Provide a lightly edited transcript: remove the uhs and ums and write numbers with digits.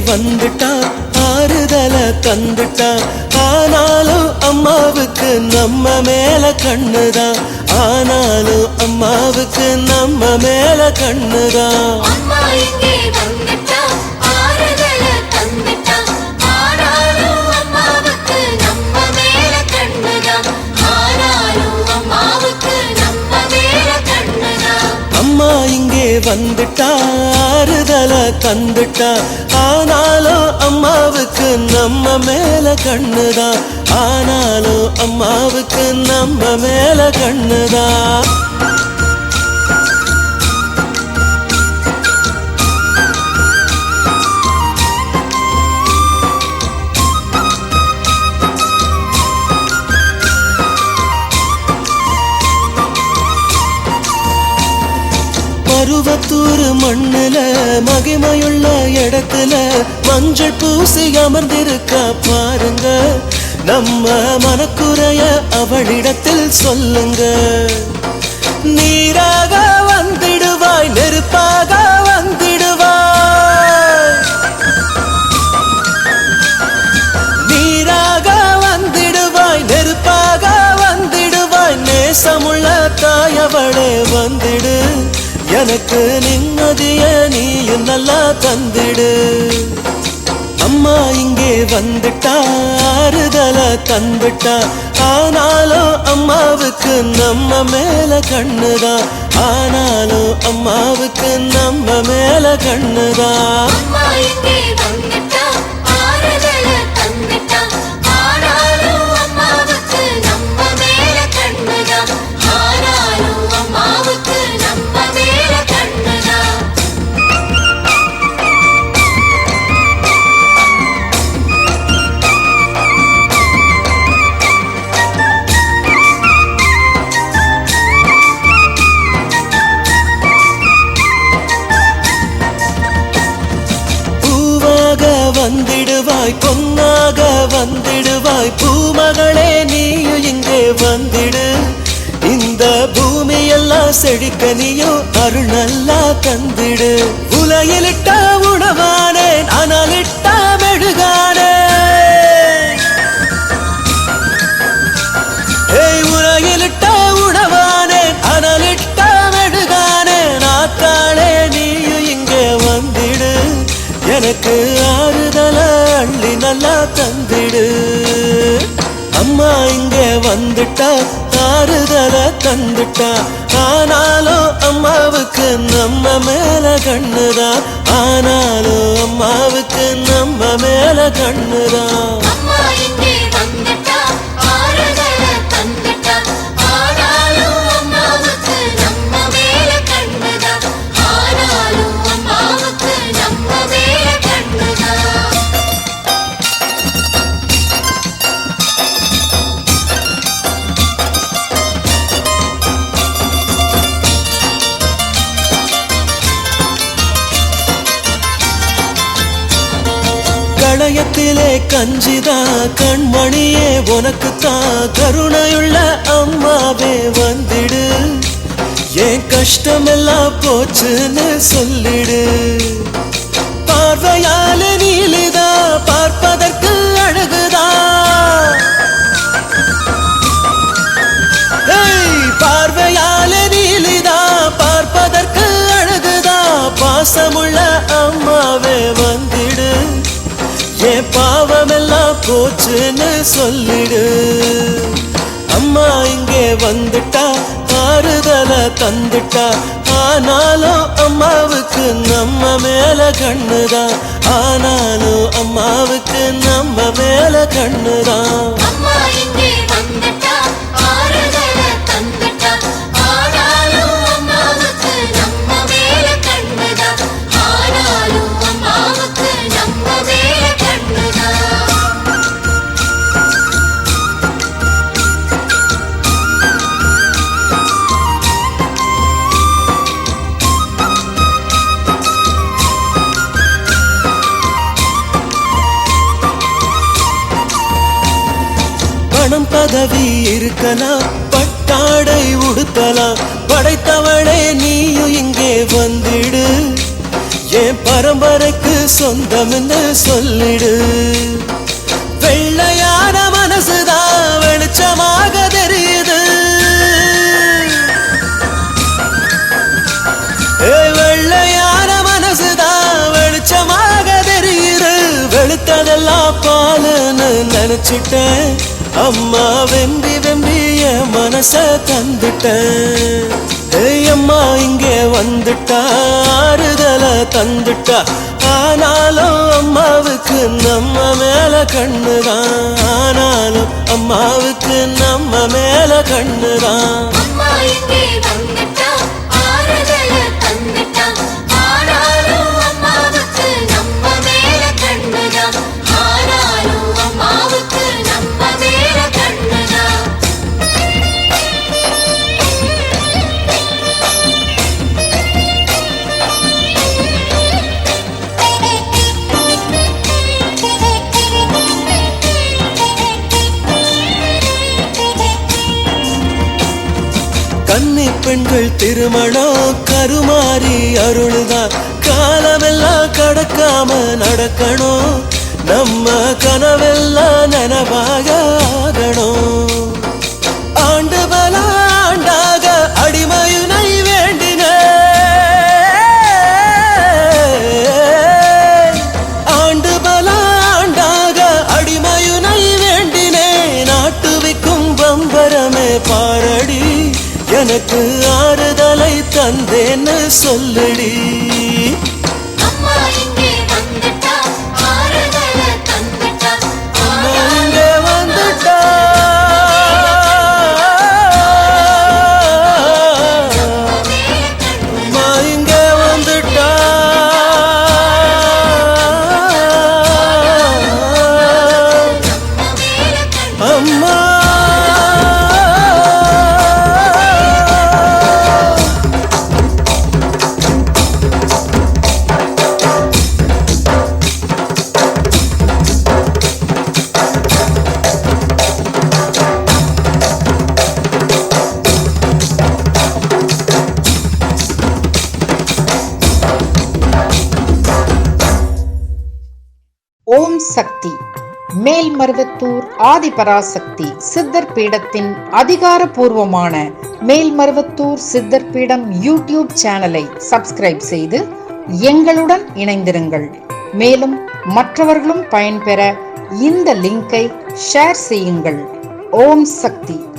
வந்துட்டா ஆறுதல தந்துட்டா ஆனாலும் அம்மாவுக்கு நம்ம மேல கண்ணுதான் ஆனாலும் அம்மாவுக்கு நம்ம மேல கண்ணுதான் அம்மா இங்கே வந்துட்டா ஆறுதல தந்துட்டா ஆனாலும் அம்மாவுக்கு நம்ம மேல கண்ணுதான் ஆனாலும் அம்மாவுக்கு நம்ம மேல கண்ணுதான் அம்மா இங்கே வந்துட்டா ஆறுதல தந்துட்டா ஆனாலும் அம்மாவுக்கு நம்ம மேல கண்ணுதான் ஆனாலும் அம்மாவுக்கு நம்ம மேல கண்ணுதான் மருவத்தூர் மண்ணுல மகிமையுள்ள இடத்துல மஞ்சள் பூசி அமர்ந்திருக்கா பாருங்க நம்ம மனக்குறைய அவளிடத்தில் சொல்லுங்க நீராக வந்திடுவாய் நெருப்பாக வந்திடுவாய் நீராக வந்திடுவாய் நெருப்பாக வந்திடுவாய் நேசமுள்ள தாயவளே வந்திடு எனக்கு நிம்மதிய நீயும் நல்லா தந்திடு அம்மா இங்கே வந்துட்டா ஆறுதல தந்துட்டா ஆனாலும் அம்மாவுக்கு நம்ம மேல கண்ணுதான் ஆனாலும் அம்மாவுக்கு நம்ம மேல கண்ணுதான் அம்மா இங்கே வந்துட்டா ஆறுதல தந்துட்டா ஆனாலும் அம்மாவுக்கு நம்ம மேல கண்ணுதான் ஆனாலும் அம்மாவுக்கு நம்ம மேல கண்ணுதான் வந்திடுவாய் பொன்னாக வந்திடுவாய் பூமகளே நீயும் இங்கே வந்திடு இந்த பூமி எல்லாம் செழிக்க நீயும் அருள் நல்லா தந்திடு உலையிலிட்ட உணவானே அனலிட்ட மெழுகானே உலையிலிட்ட உணவானே அனலிட்ட மெழுகானே நாத்தாளே நீயும் இங்கே வந்திடு எனக்கு ஆறுதல அள்ளி நல்லா தந்திடு அம்மா இங்கே வந்துட்டா ஆறுதல தந்துட்டா ஆனாலும் அம்மாவுக்கு நம்ம மேல கண்ணுதான் ஆனாலும் அம்மாவுக்கு நம்ம மேல கண்ணுதான் அம்மா இங்கே வந்துட்டா ஆறுதல தந்துட்டா ஆனாலும் அம்மாவுக்கு நம்ம மேல கண்ணுதான் ஆனாலும் அம்மாவுக்கு நம்ம மேல கண்ணுதான் களையத்திலே கஞ்சிதான் கண்மணியே உனக்குத்தான் கருணையுள்ள அம்மாவே வந்திடு என் கஷ்டமெல்லாம் போச்சுன்னு சொல்லிடு பார்வையால நீலிதா பார்ப்பதற்கு அழகுதா பார்வையால நீலிதா பார்ப்பதற்கு அழகுதா பாசமுள்ள அம்மாவே வந்திடு என் பாவமெல்லாம் போச்சுன்னு சொல்லிடு அம்மா இங்கே வந்துட்டா ஆறுதல தந்துட்டா ஆனாலும் அம்மாவுக்கு நம்ம மேல கண்ணுதான் ஆனாலும் அம்மாவுக்கு நம்ம மேல கண்ணுதான் அம்மா இங்கே வந்துட்டா ஆறுதல தந்துட்டா ஆனாலும் அம்மாவுக்கு நம்ம மேல கண்ணுதான் ஆனாலும் அம்மாவுக்கு நம்ம மேல கண்ணுதான் பணம் பதவி இருக்கலாம் பட்டாடை உடுத்தலாம் படைத்தவளே நீயும் இங்கே வந்திடு என் பரம்பரைக்கு சொந்தம்னு சொல்லிடு. வெள்ளையான மனசுதான் வெளிச்சமாக தெரியுது. வெள்ளையான மனசுதான் வெளிச்சமாக தெரியுது. வெளுத்ததெல்லாம் பாலுன்னு நினைச்சிட்டேன். அம்மா வெம்பி வெம்பி என் மனச தந்துட்டேன். அம்மா இங்கே வந்துட்டா ஆறுதல தந்துட்டா. ஆனாலும் அம்மாவுக்கு நம்ம மேல கண்ணுதான். ஆனாலும் அம்மாவுக்கு நம்ம மேல கண்ணுதான். அம்மா இங்கே வந்துட்டா ஆறுதல தந்துட்டா. ஆனாலும் அம்மாவுக்கு நம்ம மேல கண்ணுதான். ஆனாலும் அம்மாவுக்கு நம்ம மேல கண்ணுதான். கன்னி பெண்கள் திருமணம் கருமாறி அருள்தான். காலமெல்லாம் கடக்காம நடக்கணும். நம்ம கனவெல்லாம் நனவாக ஆகணும். ஆண்டு பல ஆண்டாக அடிமையுனை வேண்டின. ஆண்டு பல ஆண்டாக அடிமையுனை வேண்டினே. நாட்டு விக்கும் பம்பரமே பாரடி. எனக்கு ஆறுதலை தந்தேன்னு சொல்லுடி. அம்மா இங்கே வந்துட்டா ஆறுதல தந்துட்டா. அம்மா இங்கே வந்துட்டா. அம்மா இங்கே வந்துட்டா. அம்மா ஓம் சக்தி மேல்மருவத்தூர் ஆதிபராசக்தி சித்தர் பீடத்தின் அதிகாரப்பூர்வமான மேல்மருவத்தூர் சித்தர் பீடம் யூடியூப் சேனலை சப்ஸ்கிரைப் செய்து எங்களுடன் இணைந்திருங்கள். மேலும் மற்றவர்களும் பயன்பெற இந்த லிங்கை ஷேர் செய்யுங்கள். ஓம் சக்தி.